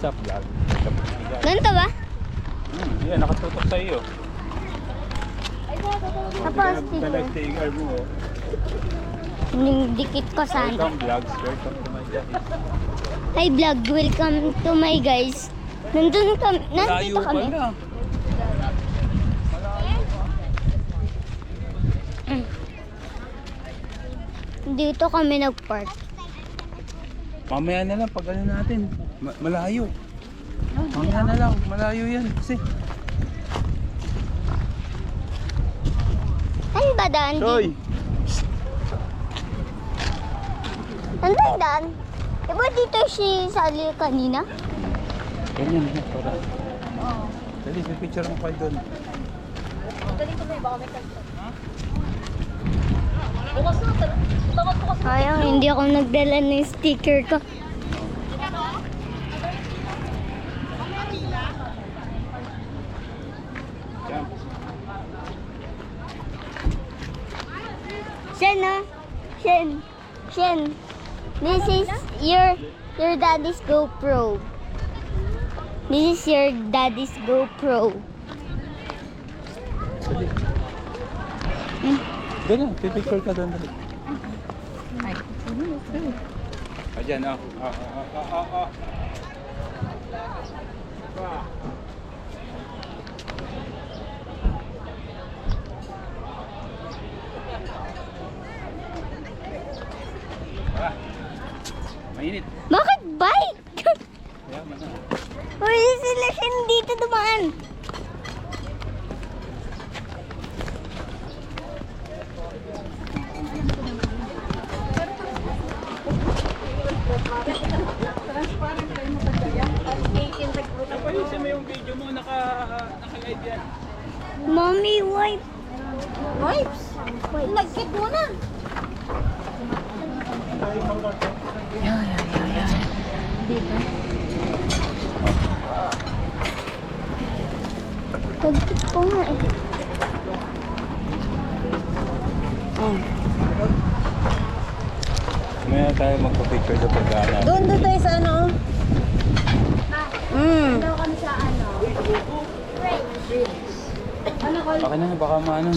Sa vlog. Ganito ba? Yan, nakatutok sa iyo. Tapos Sticker mo. yung dikit ko sana. Welcome vlogs, welcome to my channel. Hi vlog, welcome to my guys. Nandito kami. Pala. Dito kami nag-park. Mamaya na lang pag ano natin. Malayo. Mamaya na lang, malayo yan kasi. Ano ba daan? Choy! Ano ba yung daan? Diba dito si Sally kanina? Ganyan na para. Dali, picture mo kayo doon. Sayang, hindi ako nagdala ng sticker ko. Jump. Shen, no? Shen. This is your daddy's GoPro. This is your daddy's GoPro. Ganyan, pipicture ka doon. Dali. Ayan, Mainit. Bakit bike? Kaya man. Uy, sila Shen dito dumaan. Napayusin mo yung video mo, naka-live yan. Mommy, wipe. Wipes? Lagkit mo na. Diba? Lagkit ko nga eh. Mamaya tayo magpa-picture sa pagdaanan. Doon tayo sa ano? Daw kami sa ano? Baka na, baka maano.